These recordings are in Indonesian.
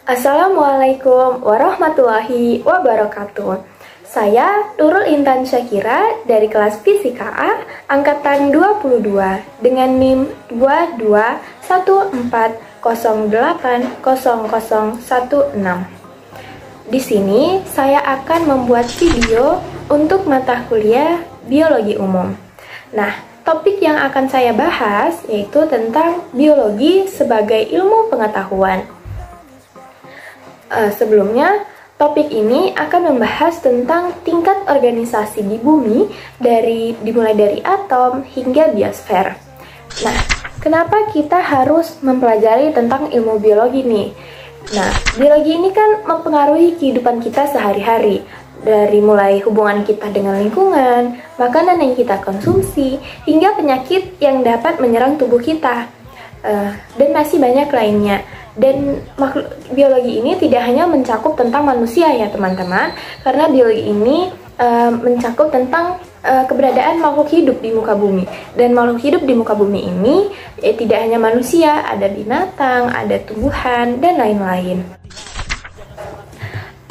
Assalamualaikum warahmatullahi wabarakatuh. Saya Nurul Intan Syakira dari kelas Fisika A angkatan 22 dengan NIM 2214080016. Di sini saya akan membuat video untuk mata kuliah Biologi Umum. Nah, topik yang akan saya bahas yaitu tentang biologi sebagai ilmu pengetahuan. Sebelumnya, topik ini akan membahas tentang tingkat organisasi di bumi dimulai dari atom hingga biosfer. Nah, kenapa kita harus mempelajari tentang ilmu biologi nih? Nah, biologi ini kan mempengaruhi kehidupan kita sehari-hari, dari mulai hubungan kita dengan lingkungan, makanan yang kita konsumsi, hingga penyakit yang dapat menyerang tubuh kita, dan masih banyak lainnya. Dan biologi ini tidak hanya mencakup tentang manusia ya teman-teman, karena biologi ini mencakup tentang keberadaan makhluk hidup di muka bumi. Dan makhluk hidup di muka bumi ini tidak hanya manusia, ada binatang, ada tumbuhan, dan lain-lain.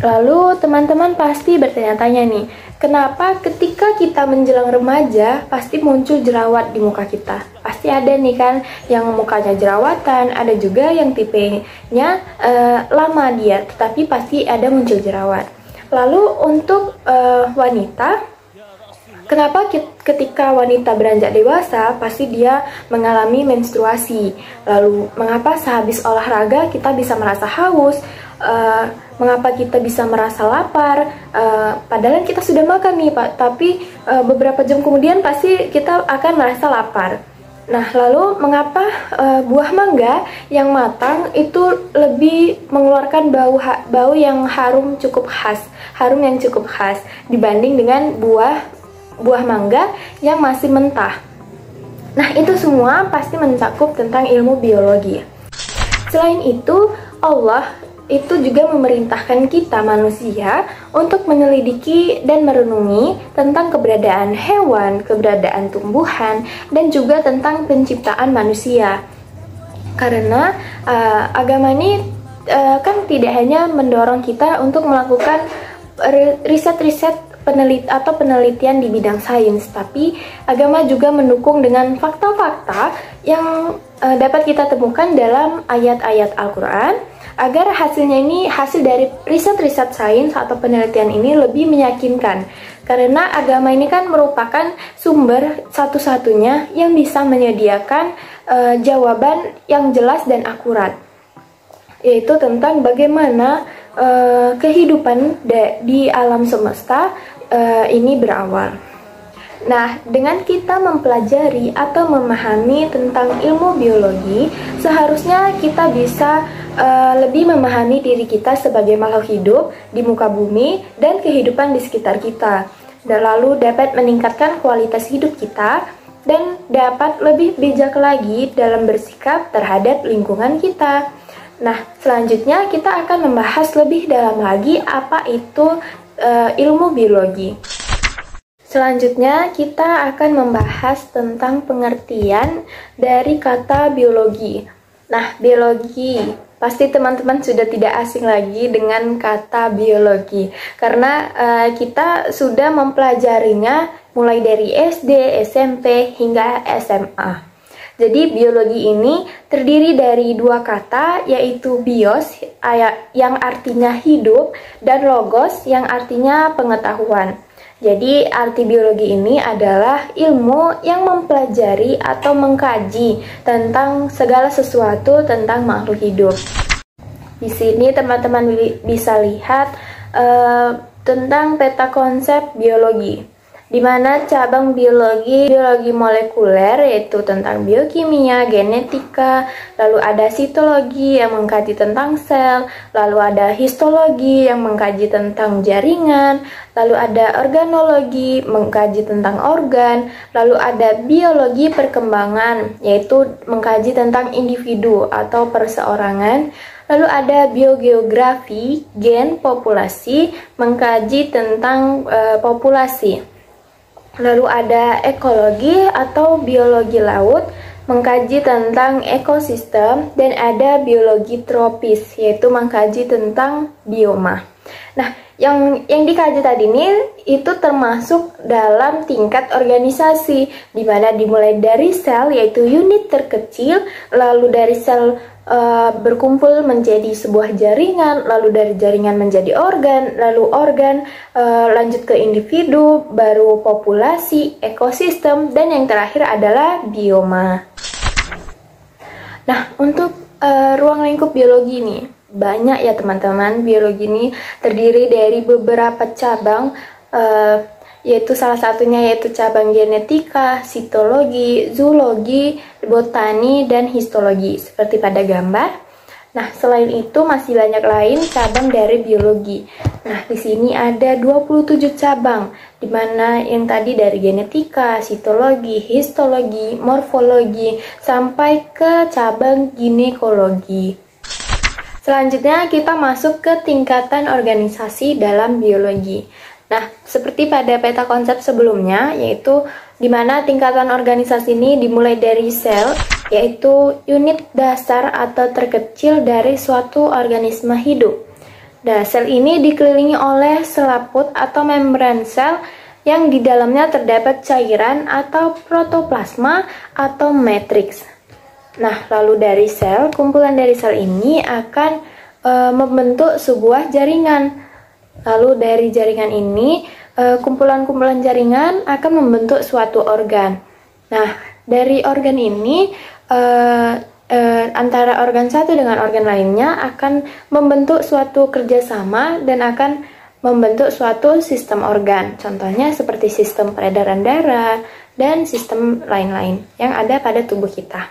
Lalu teman-teman pasti bertanya-tanya nih, kenapa ketika kita menjelang remaja pasti muncul jerawat di muka kita? Pasti ada nih kan yang mukanya jerawatan, ada juga yang tipenya lama dia, tetapi pasti ada muncul jerawat. Lalu untuk wanita, kenapa ketika wanita beranjak dewasa pasti dia mengalami menstruasi? Lalu mengapa sehabis olahraga kita bisa merasa haus? Mengapa kita bisa merasa lapar, padahal kita sudah makan nih Pak, tapi beberapa jam kemudian pasti kita akan merasa lapar. Nah, lalu mengapa buah mangga yang matang itu lebih mengeluarkan bau yang harum yang cukup khas dibanding dengan buah mangga yang masih mentah? Nah, itu semua pasti mencakup tentang ilmu biologi. Selain itu, Allah itu juga memerintahkan kita manusia untuk menyelidiki dan merenungi tentang keberadaan hewan, keberadaan tumbuhan, dan juga tentang penciptaan manusia. Karena agama ini kan tidak hanya mendorong kita untuk melakukan riset-riset penelitian di bidang sains, tapi agama juga mendukung dengan fakta-fakta yang dapat kita temukan dalam ayat-ayat Al-Quran, agar hasil dari riset-riset sains atau penelitian ini lebih meyakinkan. Karena agama ini kan merupakan sumber satu-satunya yang bisa menyediakan jawaban yang jelas dan akurat, yaitu tentang bagaimana kehidupan di alam semesta ini berawal. Nah, dengan kita mempelajari atau memahami tentang ilmu biologi, seharusnya kita bisa lebih memahami diri kita sebagai makhluk hidup di muka bumi dan kehidupan di sekitar kita, dan lalu dapat meningkatkan kualitas hidup kita dan dapat lebih bijak lagi dalam bersikap terhadap lingkungan kita. Nah, selanjutnya kita akan membahas lebih dalam lagi apa itu ilmu biologi. Selanjutnya kita akan membahas tentang pengertian dari kata biologi. Nah, biologi, pasti teman-teman sudah tidak asing lagi dengan kata biologi, karena kita sudah mempelajarinya mulai dari SD, SMP, hingga SMA. Jadi biologi ini terdiri dari dua kata, yaitu bios yang artinya hidup dan logos yang artinya pengetahuan. Jadi arti biologi ini adalah ilmu yang mempelajari atau mengkaji tentang segala sesuatu tentang makhluk hidup. Di sini teman-teman bisa lihat tentang peta konsep biologi, di mana cabang biologi molekuler yaitu tentang biokimia, genetika, lalu ada sitologi yang mengkaji tentang sel, lalu ada histologi yang mengkaji tentang jaringan, lalu ada organologi mengkaji tentang organ, lalu ada biologi perkembangan yaitu mengkaji tentang individu atau perseorangan, lalu ada biogeografi, gen populasi mengkaji tentang populasi. Lalu ada ekologi atau biologi laut mengkaji tentang ekosistem, dan ada biologi tropis, yaitu mengkaji tentang bioma. Nah, yang dikaji tadi ini itu termasuk dalam tingkat organisasi, di mana dimulai dari sel, yaitu unit terkecil, lalu dari sel berkumpul menjadi sebuah jaringan, lalu dari jaringan menjadi organ, lalu organ lanjut ke individu, baru populasi, ekosistem, dan yang terakhir adalah bioma. Nah, untuk ruang lingkup biologi ini banyak ya teman-teman. Biologi ini terdiri dari beberapa cabang, yaitu salah satunya yaitu cabang genetika, sitologi, zoologi, botani, dan histologi seperti pada gambar. Nah, selain itu masih banyak lain cabang dari biologi. Nah, di sini ada 27 cabang, di mana yang tadi dari genetika, sitologi, histologi, morfologi, sampai ke cabang ginekologi. Selanjutnya kita masuk ke tingkatan organisasi dalam biologi. Nah, seperti pada peta konsep sebelumnya, yaitu di mana tingkatan organisasi ini dimulai dari sel, yaitu unit dasar atau terkecil dari suatu organisme hidup. Nah, sel ini dikelilingi oleh selaput atau membran sel yang di dalamnya terdapat cairan atau protoplasma atau matriks. Nah, lalu dari sel, kumpulan dari sel ini akan membentuk sebuah jaringan. Lalu dari jaringan ini, kumpulan-kumpulan jaringan akan membentuk suatu organ. Nah, dari organ ini, antara organ satu dengan organ lainnya akan membentuk suatu kerjasama dan akan membentuk suatu sistem organ. Contohnya seperti sistem peredaran darah dan sistem lain-lain yang ada pada tubuh kita.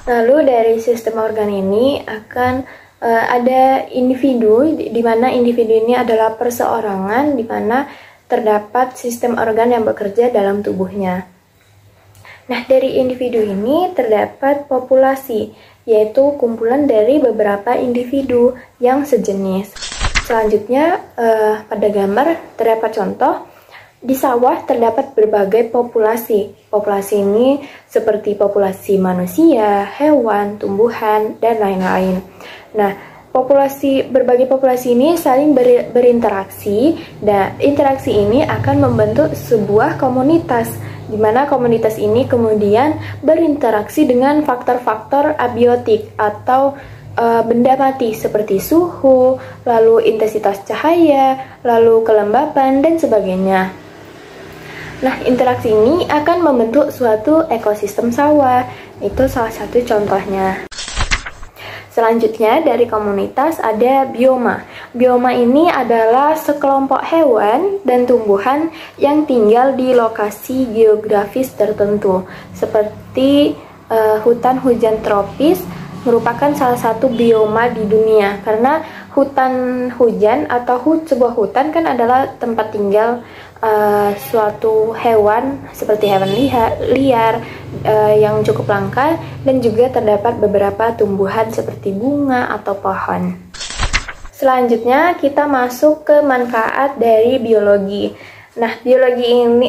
Lalu dari sistem organ ini akan ada individu, di mana individu ini adalah perseorangan, di mana terdapat sistem organ yang bekerja dalam tubuhnya. Nah, dari individu ini terdapat populasi, yaitu kumpulan dari beberapa individu yang sejenis. Selanjutnya, pada gambar terdapat contoh, di sawah terdapat berbagai populasi. Populasi ini seperti populasi manusia, hewan, tumbuhan, dan lain-lain. Nah, berbagai populasi ini saling berinteraksi, dan interaksi ini akan membentuk sebuah komunitas, di mana komunitas ini kemudian berinteraksi dengan faktor-faktor abiotik atau benda mati seperti suhu, lalu intensitas cahaya, lalu kelembapan, dan sebagainya. Nah, interaksi ini akan membentuk suatu ekosistem sawah. Itu salah satu contohnya. Selanjutnya dari komunitas ada bioma. Bioma ini adalah sekelompok hewan dan tumbuhan yang tinggal di lokasi geografis tertentu, seperti hutan hujan tropis merupakan salah satu bioma di dunia, karena hutan hujan atau sebuah hutan kan adalah tempat tinggal suatu hewan seperti hewan liar yang cukup langka, dan juga terdapat beberapa tumbuhan seperti bunga atau pohon. Selanjutnya kita masuk ke manfaat dari biologi. Nah,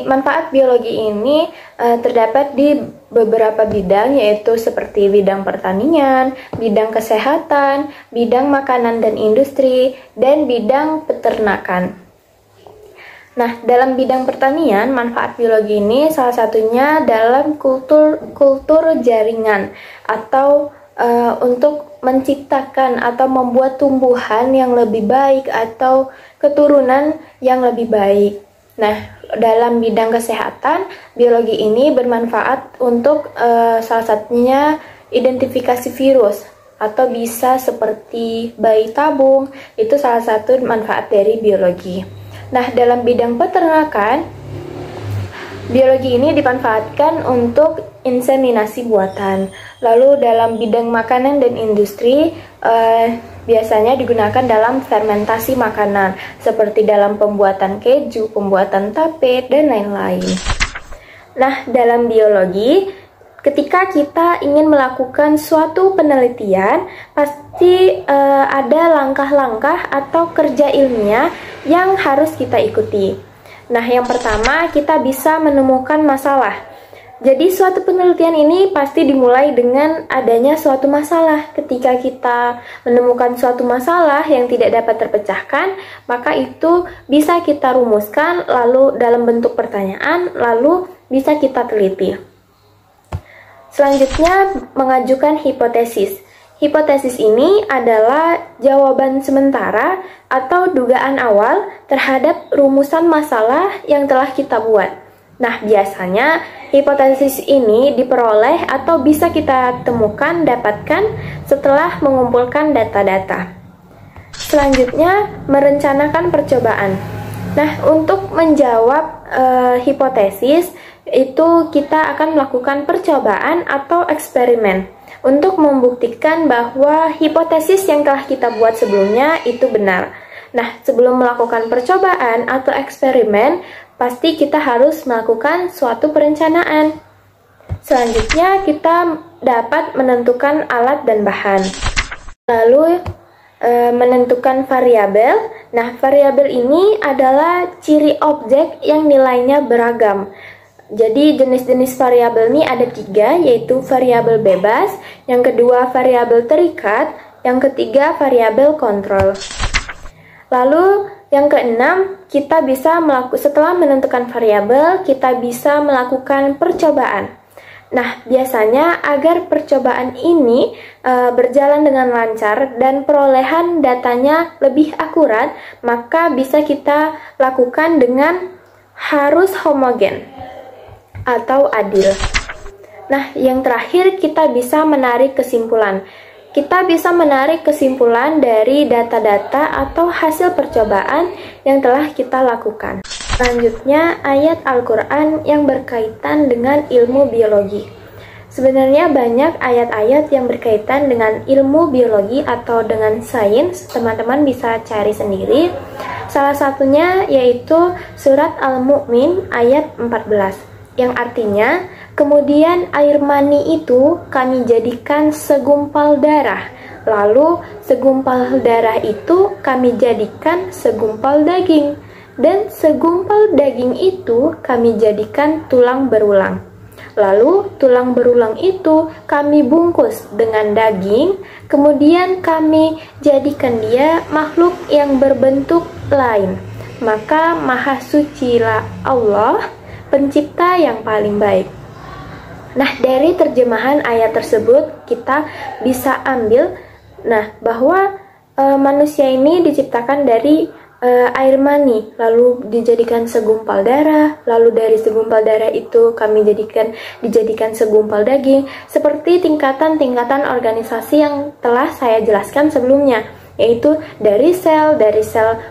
manfaat biologi ini terdapat di beberapa bidang, yaitu seperti bidang pertanian, bidang kesehatan, bidang makanan dan industri, dan bidang peternakan. Nah, dalam bidang pertanian, manfaat biologi ini salah satunya dalam kultur jaringan, atau untuk menciptakan atau membuat tumbuhan yang lebih baik atau keturunan yang lebih baik. Nah, dalam bidang kesehatan, biologi ini bermanfaat untuk salah satunya identifikasi virus, atau bisa seperti bayi tabung, itu salah satu manfaat dari biologi. Nah, dalam bidang peternakan, biologi ini dimanfaatkan untuk inseminasi buatan. Lalu dalam bidang makanan dan industri, biasanya digunakan dalam fermentasi makanan, seperti dalam pembuatan keju, pembuatan tape, dan lain-lain. Nah, dalam biologi, ketika kita ingin melakukan suatu penelitian, pasti ada langkah-langkah atau kerja ilmiah yang harus kita ikuti. Nah, yang pertama kita bisa menemukan masalah. Jadi suatu penelitian ini pasti dimulai dengan adanya suatu masalah. Ketika kita menemukan suatu masalah yang tidak dapat terpecahkan, maka itu bisa kita rumuskan lalu dalam bentuk pertanyaan, lalu bisa kita teliti. Selanjutnya, mengajukan hipotesis. Hipotesis ini adalah jawaban sementara atau dugaan awal terhadap rumusan masalah yang telah kita buat. Nah, biasanya hipotesis ini diperoleh atau bisa kita temukan, dapatkan setelah mengumpulkan data-data. Selanjutnya, merencanakan percobaan. Nah, untuk menjawab hipotesis, itu kita akan melakukan percobaan atau eksperimen untuk membuktikan bahwa hipotesis yang telah kita buat sebelumnya itu benar. Nah, sebelum melakukan percobaan atau eksperimen, pasti kita harus melakukan suatu perencanaan. Selanjutnya, kita dapat menentukan alat dan bahan. Lalu, menentukan variabel. Nah, variabel ini adalah ciri objek yang nilainya beragam. Jadi, jenis-jenis variabel ini ada 3, yaitu variabel bebas, yang kedua variabel terikat, yang ketiga variabel kontrol. Lalu, yang keenam, kita bisa setelah menentukan variabel, kita bisa melakukan percobaan. Nah, biasanya agar percobaan ini berjalan dengan lancar dan perolehan datanya lebih akurat, maka bisa kita lakukan dengan harus homogen atau adil. Nah, yang terakhir kita bisa menarik kesimpulan. Kita bisa menarik kesimpulan dari data-data atau hasil percobaan yang telah kita lakukan. Selanjutnya, ayat Al-Quran yang berkaitan dengan ilmu biologi. Sebenarnya banyak ayat-ayat yang berkaitan dengan ilmu biologi atau dengan sains, teman-teman bisa cari sendiri. Salah satunya yaitu surat Al-Mu'min ayat 14, yang artinya, kemudian air mani itu kami jadikan segumpal darah, lalu segumpal darah itu kami jadikan segumpal daging, dan segumpal daging itu kami jadikan tulang berulang. Lalu tulang berulang itu kami bungkus dengan daging, kemudian kami jadikan dia makhluk yang berbentuk lain. Maka maha sucilah Allah, pencipta yang paling baik. Nah, dari terjemahan ayat tersebut kita bisa ambil bahwa manusia ini diciptakan dari air mani, lalu dijadikan segumpal darah, lalu dari segumpal darah itu kami dijadikan segumpal daging, seperti tingkatan-tingkatan organisasi yang telah saya jelaskan sebelumnya, yaitu dari sel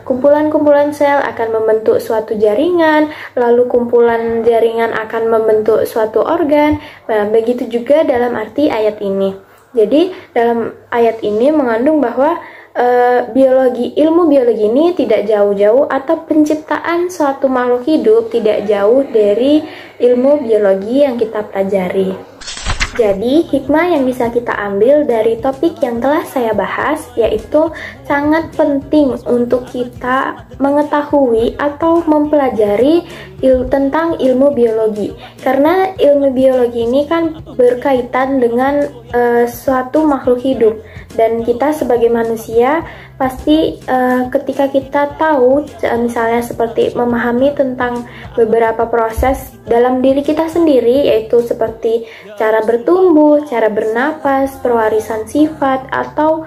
kumpulan-kumpulan sel akan membentuk suatu jaringan, lalu kumpulan jaringan akan membentuk suatu organ. Nah, begitu juga dalam arti ayat ini. Jadi dalam ayat ini mengandung bahwa ilmu biologi ini tidak jauh-jauh atau penciptaan suatu makhluk hidup tidak jauh dari ilmu biologi yang kita pelajari. Jadi, hikmah yang bisa kita ambil dari topik yang telah saya bahas yaitu sangat penting untuk kita mengetahui atau mempelajari tentang ilmu biologi. Karena ilmu biologi ini kan berkaitan dengan suatu makhluk hidup, dan kita sebagai manusia pasti ketika kita tahu misalnya seperti memahami tentang beberapa proses dalam diri kita sendiri, yaitu seperti cara bertumbuh, cara bernapas, pewarisan sifat, atau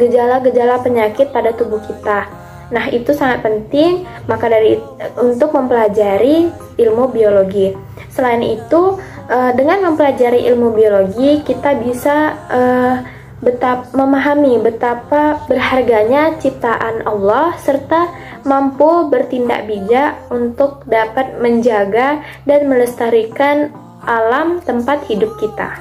gejala-gejala penyakit pada tubuh kita. Nah, itu sangat penting untuk mempelajari ilmu biologi. Selain itu, dengan mempelajari ilmu biologi, kita bisa memahami betapa berharganya ciptaan Allah serta mampu bertindak bijak untuk dapat menjaga dan melestarikan alam tempat hidup kita.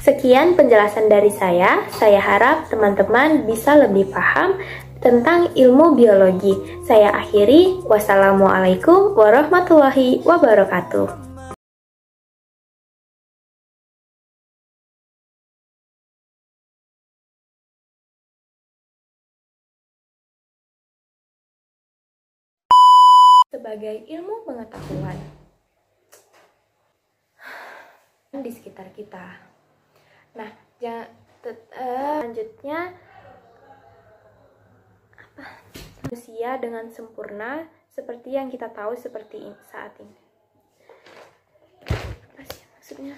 Sekian penjelasan dari saya harap teman-teman bisa lebih paham tentang ilmu biologi. Saya akhiri, wassalamualaikum warahmatullahi wabarakatuh. Sebagai ilmu pengetahuan. di sekitar kita. Nah, selanjutnya manusia dengan sempurna seperti yang kita tahu seperti saat ini. Apa sih maksudnya?